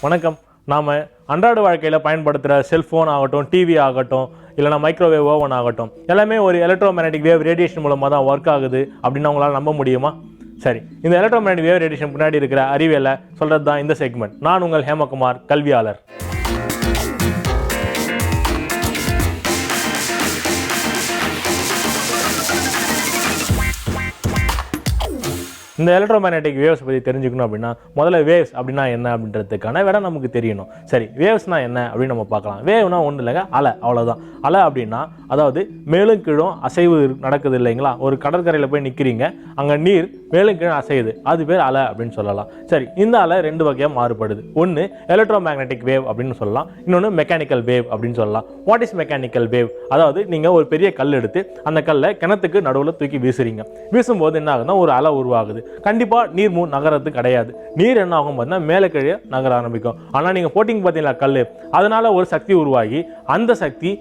வணக்கம். நாம் அன்றாட வாழ்க்கையில் பயன்படுத்துகிற செல்ஃபோன் ஆகட்டும், டிவி ஆகட்டும், இல்லைனா மைக்ரோவேவ் ஓவன் ஆகட்டும், எல்லாமே ஒரு எலக்ட்ரோமேக்னெட்டிக் வேவ் ரேடியேஷன் மூலமாக தான் ஒர்க் ஆகுது அப்படின்னு உங்களால் நம்ப முடியுமா? சரி, இந்த எலக்ட்ரோமேக்னெட்டிக் வேவ் ரேடியேஷன் பின்னாடி இருக்கிற அறிவியலை சொல்கிறது தான் இந்த செக்மெண்ட். நான் உங்கள் ஹேமகுமார், கல்வியாளர். இந்த எலக்ட்ரோமேக்னெட்டிக் வேவ்ஸ் பற்றி தெரிஞ்சுக்கணும் அப்படின்னா முதல்ல வேவ்ஸ் அப்படின்னா என்ன அப்படின்றதுக்கான விட நமக்கு தெரியணும். சரி, வேவ்ஸ்னால் என்ன அப்படின்னு நம்ம பார்க்கலாம். வேவ்னா ஒன்றும் இல்லைங்க, அலை, அவ்வளோதான். அலை அப்படின்னா அதாவது மேலும் கீழும் அசைவு நடக்குது இல்லைங்களா? ஒரு கடற்கரையில் போய் நிற்கிறீங்க, அங்கே நீர் மேலும் கீழும் அசையுது, அது பேர் அலை அப்படின்னு சொல்லலாம். சரி, இந்த அலை ரெண்டு வகையாக மாறுபடுது. ஒன்று எலக்ட்ரோமேக்னெட்டிக் வேவ் அப்படின்னு சொல்லலாம், இன்னொன்று மெக்கானிக்கல் வேவ் அப்படின்னு சொல்லலாம். What is mechanical wave? அதாவது நீங்கள் ஒரு பெரிய கல் எடுத்து அந்த கல்லை கிணத்துக்கு நடுவில் தூக்கி வீசுறீங்க. வீசும்போது என்ன ஆகுதுன்னா ஒரு அலை உருவாகுது. கண்டிப்பாக நீர் நகரத்து கிடையாது. நீர் என்ன ஆகும் பார்த்தீங்கன்னா மேலே கீழே நகர ஆரம்பிக்கும். ஆனால் நீங்கள் போட்டிங் பார்த்தீங்களா கல், அதனால ஒரு சக்தி உருவாகி அந்த சக்தி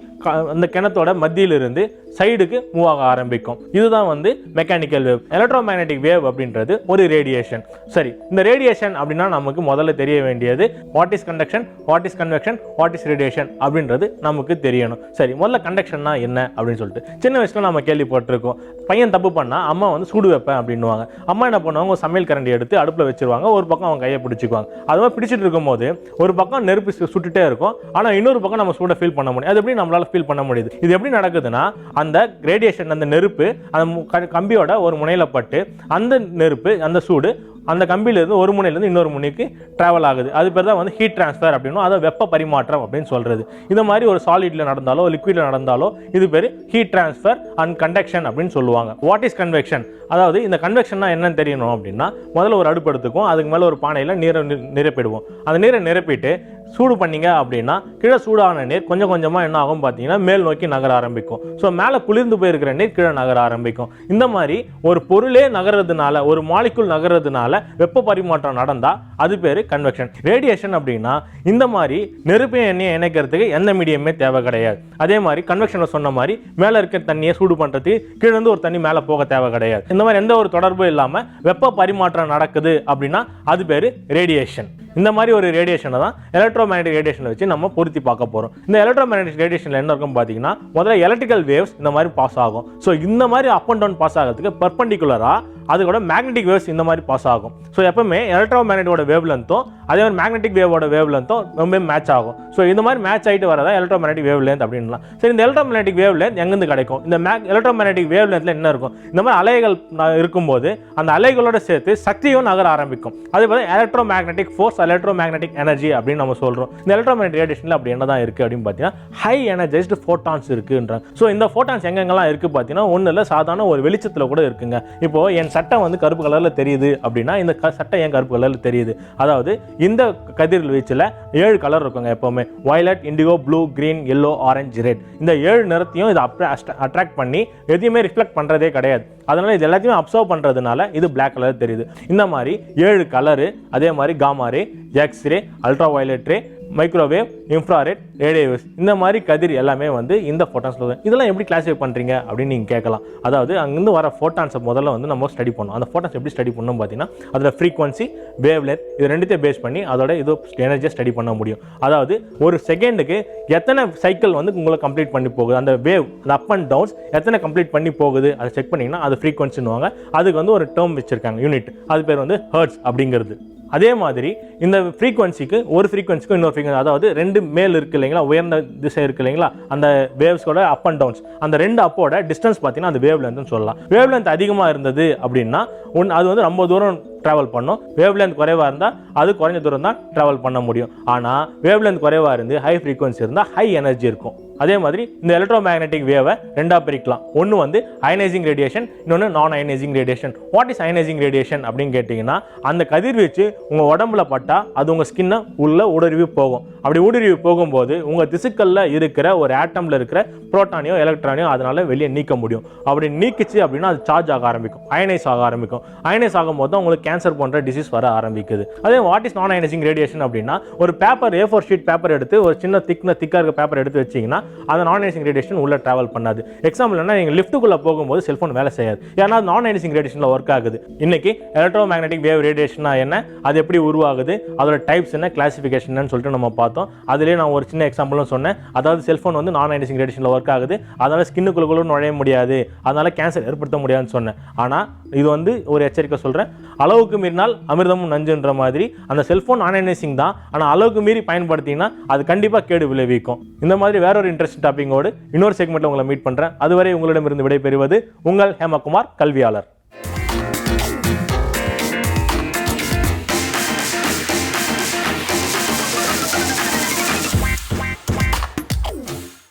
அந்த கிணத்தோட மத்தியிலிருந்து சைடுக்கு மூவ் ஆக ஆரம்பிக்கும். இதுதான் மெக்கானிக்கல் வேவ். எலக்ட்ரோமேக்னெட்டிக் வேவ் அப்படின்றது ஒரு ரேடியேஷன். சரி, இந்த ரேடியேஷன் அப்படின்னா நமக்கு முதல்ல தெரிய வேண்டியது what is conduction, what is convection, what is radiation அப்படின்றது நமக்கு தெரியணும். சரி, முதல்ல கண்டக்ஷன்னா என்ன அப்படின்னு சொல்லிட்டு சின்ன வயசுல நம்ம கேள்விப்பட்டிருக்கோம். பையன் தப்பு பண்ணா அம்மா சூடு வைப்பேன் அப்படின்னுவாங்க. அம்மா என்ன பண்ணுவாங்க, ஒரு சமையல் கரண்டி எடுத்து அடுப்பில் வச்சிருவாங்க, ஒரு பக்கம் அவங்க கையை பிடிச்சிக்குவாங்க. அது மாதிரி பிடிச்சிட்டு இருக்கும் போது ஒரு பக்கம் நெருப்பு சுட்டுட்டே இருக்கும், ஆனால் இன்னொரு பக்கம் நம்ம சூட ஃபீல் பண்ண முடியும். அது எப்படி நம்மளால ஃபீல் பண்ண முடியுது? இது எப்படி நடக்குதுன்னா அந்த ரேடியேஷன், அந்த நெருப்பு அந்த கம்பியோட ஒரு முனையில பட்டு அந்த நெருப்பு, அந்த சூடு அந்த கம்பியிலிருந்து ஒரு முனையிலிருந்து இன்னொரு முனைக்கு டிராவல் ஆகுது. அது பேர் தான் ஹீட் டிரான்ஸ்ஃபர் அப்படின்னு, அதை வெப்ப பரிமாற்றம் அப்படின்னு சொல்றது. இந்த மாதிரி ஒரு சாலிட்ல நடந்தாலோ லிக்விட்ல நடந்தாலோ இது பேர் ஹீட் டிரான்ஸ்ஃபர் அண்ட் கண்டக்ஷன் அப்படின்னு சொல்லுவாங்க. What is convection? அதாவது இந்த கன்வெக்ஷன்னா என்னன்னு தெரியணும் அப்படின்னா முதல்ல ஒரு அடுப்பு எடுத்துக்கும், அதுக்கு மேலே ஒரு பானையில் நீரை நிரப்பிடுவோம். அந்த நீரை நிரப்பிட்டு சூடு பண்ணீங்க அப்படின்னா கீழே சூடான நீர் கொஞ்சம் கொஞ்சமாக என்ன ஆகும் பார்த்தீங்கன்னா மேல் நோக்கி நகர ஆரம்பிக்கும். ஸோ மேலே குளிர்ந்து போயிருக்கிற நீர் கீழே நகர ஆரம்பிக்கும். இந்த மாதிரி ஒரு பொருளே நகர்றதுனால, ஒரு மாலிகுல் நகர்றதுனால வெப்ப பரிமாற்றம் நடந்தா அது பேரு கன்வெக்ஷன். ரேடியேஷன் அப்படின்னா இந்த மாதிரி நெருப்பையும் எண்ணெயை இணைக்கிறதுக்கு எந்த மீடியமே தேவை கிடையாது. அதே மாதிரி கன்வெக்ஷன்ல சொன்ன மாதிரி மேலே இருக்கிற தண்ணியை சூடு பண்ணுறதுக்கு கீழே இருந்து ஒரு தண்ணி மேலே போக தேவை கிடையாது. இந்த மாதிரி எந்த ஒரு தொடர்பும் இல்லாமல் வெப்ப பரிமாற்றம் நடக்குது அப்படின்னா அது பேரு ரேடியேஷன். இந்த மாதிரி ஒரு ரேடியேஷனை தான் எலக்ட்ரோமேக்னெட்டிக் ரேடியேஷனை வச்சு நம்ம பொருத்தி பார்க்க போகிறோம். இந்த எலக்ட்ரோமேக்னெட்டிக் ரேடியேஷனில் என்ன இருக்கும் பார்த்தீங்கன்னா முதல்ல எலக்ட்ரிக்கல் வேவ்ஸ் இந்த மாதிரி பாஸ் ஆகும். ஸோ இந்த மாதிரி அப் அண்ட் டவுன் பாஸ் ஆகிறதுக்கு பெர்பெண்டிகுலராக அது கூட மேக்னெட்டிக் வேவ்ஸ் இந்த மாதிரி பாஸ் ஆகும். ஸோ எப்பவுமே எலக்ட்ரோமேக்னெட்டோட வேவ் லென்த்தும் அதே மாதிரி மேக்னெட்டிக் வேவோட வேவ் லென்த்தும் ரொம்ப மேட்ச் ஆகும். ஸோ இந்த மாதிரி மேட்ச் ஆகிட்டு வரதா எலக்ட்ரோமேக்னெட்டிக் வேவ் லென்த் அப்படின்லாம். சரி, இந்த எலக்ட்ரோமேக்னெட்டிக் வேவ் லென்த் எங்கேருந்து கிடைக்கும்? இந்த எலக்ட்ரோமேக்னெட்டிக் வேவ் லென்த்தில் என்ன இருக்கும்? இந்த மாதிரி அலைகள் இருக்கும்போது அந்த அலைகளோட சேர்த்து சக்தியும் நகர ஆரம்பிக்கும். அதே போல எலக்ட்ரோமேக்னெட்டிக் ஃபோர்ஸ், எலக்ட்ரோமேக்னெட்டிக் எனர்ஜி அப்படின்னு நம்ம சொல்கிறோம். இந்த எலக்ட்ரோமேக்னெட்டிக் ரேடியேஷனில் அப்படி என்ன தான் இருக்குது அப்படின்னு பார்த்தீங்கன்னா ஹை எனர்ஜைஸ்டு ஃபோட்டான்ஸ் இருக்குன்றாங்க. ஸோ இந்த ஃபோட்டான்ஸ் எங்கெங்கெல்லாம் இருக்குது பார்த்தீங்கன்னா ஒன்றும் இல்லை, சாதாரண ஒரு வெளிச்சத்தில் கூட இருக்குங்க. இப்போ என் சட்டை கருப்பு கலர்ல தெரியுது அப்படின்னா இந்த சட்டை ஏன் கருப்பு கலர்ல தெரியுது? அதாவது இந்த கதிர்வீச்சுல 7 கலர் இருக்குங்க எப்பவுமே. Violet, indigo, blue, green, yellow, orange, red. இந்த 7 நிறத்தையும் இது அட்ராக்ட் பண்ணி எதையுமே ரிஃப்ளெக்ட் பண்றதே கிடையாது. அதனால இது எல்லாத்தையும் அப்சர்வ் பண்றதுனால இது பிளாக் கலர் தெரியுது. இந்த மாதிரி 7 கலரு, அதே மாதிரி gamma ray, x-ray, ultraviolet ray, microwave, infrared, radio waves, இந்த மாதிரி கதிர் எல்லாமே இந்த ஃபோட்டான்ஸ்ல. இதெல்லாம் எப்படி கிளாஸிஃபை பண்றீங்க அப்படின்னு நீங்க கேட்கலாம். அதாவது அங்கிருந்து வர ஃபோட்டான்ஸை முதல்ல நம்ம ஸ்டடி பண்ணணும். அந்த ஃபோட்டான்ஸ் எப்படி ஸ்டடி பண்ணணும் பார்த்தீங்கன்னா அதில் ஃப்ரீக்வன்சி, வேவ் லென்த், இது ரெண்டுத்தையும் பேஸ் பண்ணி அதோட இது எனர்ஜியை ஸ்டடி பண்ண முடியும். அதாவது ஒரு செகண்டுக்கு எத்தனை சைக்கிள் உங்களை கம்ப்ளீட் பண்ணி போகுது, அந்த வேவ், அந்த அப் அண்ட் டவுன்ஸ் எத்தனை கம்ப்ளீட் பண்ணி போகுது அதை செக் பண்ணீங்கன்னா அது ஃப்ரீக்வன்சின்னுவாங்க. அதுக்கு ஒரு டேர்ம் வச்சிருக்காங்க, யூனிட். அது பேர் ஹெர்ட்ஸ் அப்படிங்கிறது. அதே மாதிரி இந்த ஃப்ரீக்வன்சிக்கு ஒரு ஃப்ரீக்வன்சிக்கும் இன்னொரு ஃப்ரீக்வன்சி, அதாவது ரெண்டு மேல் இருக்கு இல்லைங்களா, உயர்ந்த திசை இருக்கு இல்லைங்களா, அந்த வேவ்ஸோட அப் அண்ட் டவுன்ஸ், அந்த ரெண்டு அப்போட டிஸ்டன்ஸ் பார்த்தீங்கன்னா அது வேவ் லென்த்னு சொல்லலாம். வேவ் லென்த் அதிகமாக இருந்தது அப்படின்னா அது ரொம்ப தூரம் டிராவல் பண்ணும். வேவ் லென்த் குறைவாக இருந்தால் அது குறைஞ்ச தூரம் தான் டிராவல் பண்ண முடியும். ஆனால் வேவ் லென்த் குறைவாக இருந்து ஹை ஃப்ரீக்வன்சி இருந்தால் ஹை எனர்ஜி இருக்கும். அதே மாதிரி இந்த எலக்ட்ரோமேக்னெட்டிக் வேவை ரெண்டாக பிரிக்கலாம். ஒன்று அயனைசிங் ரேடியேஷன், இன்னொன்று நான் ionising radiation. What is ionising radiation அப்படின்னு கேட்டிங்கன்னா அந்த கதிர்வீச்சு உங்கள் உடம்புல பட்டால் அது உங்கள் ஸ்கின்னை உள்ள ஊடுருவி போகும். அப்படி ஊடுருவி போகும்போது உங்கள் திசுக்களில் இருக்கிற ஒரு ஆட்டமில் இருக்கிற புரோட்டானியோ எலக்ட்ரானியோ அதனால வெளியே நீக்க முடியும். அப்படி நீக்கிச்சு அப்படின்னா அது சார்ஜ் ஆக ஆரம்பிக்கும், அயனைஸ் ஆக ஆரம்பிக்கும். அயனைஸ் ஆகும்போது தான் உங்களுக்கு கேன்சர் போன்ற டிசீஸ் வர ஆரம்பிக்குது. அதே வாட் இஸ் நான் அயனைசிங் ரேடியேஷன் அப்படின்னா, ஒரு பேப்பர் A4 ஷீட் பேப்பர் எடுத்து ஒரு சின்ன திக்கா இருக்க பேப்பர் எடுத்து வச்சீங்கன்னா அந்த நான் அயனைசிங் ரேடியேஷன் உள்ள டிராவல் பண்ணாது. எக்ஸாம்பிள் என்ன, நீங்க லிஃப்ட்டுக்குள்ள போகும்போது செல்போன் வேலை செய்யாது, ஏன்னா நான் அயனைசிங் ரேடியேஷன்ல ஒர்க் ஆகுது. இன்னைக்கு எலக்ட்ரோ மேக்னெட்டிக் வேவ் ரேடியேஷனா என்ன, அது எப்படி உருவாகுது, அதோட டைப்ஸ் என்ன, கிளாசிஃபிகேஷன் சொல்லிட்டு நம்ம பார்த்தோம். அதுலேயே நான் ஒரு சின்ன எக்ஸாம்பிளும் சொன்னேன். அதாவது செல்போன் வந்து நான் அயனைசிங் ரேடியேஷன்ல ஒர்க் ஆகுது, அதனால ஸ்கின்னுக்குள்ள நுழைய முடியாது, அதனால கேன்சர் ஏற்படுத்த முடியாதுன்னு சொன்னேன். ஆனா இது வந்து ஒரு எச்சரிக்கை சொல்றேன், அளவுக்கு மீறினால் அமிர்தமும் நஞ்சுன்ற மாதிரி அந்த செல்போன் நான் அயனைசிங் தான், ஆனா அளவுக்கு மீறி பயன்படுத்தினா அது கண்டிப்பா கேடு விளைவிக்கும். இந்த மாதிரி வேற ஒரு இன்ட்ரெஸ்டிங் டாபிக்கோடு இன்னொரு செக்மெண்ட்ல உங்களை மீட் பண்றேன். அதுவரை உங்களிடமிருந்து விடைபெறுவது உங்கள் ஹேமகுமார், கல்வியாளர்.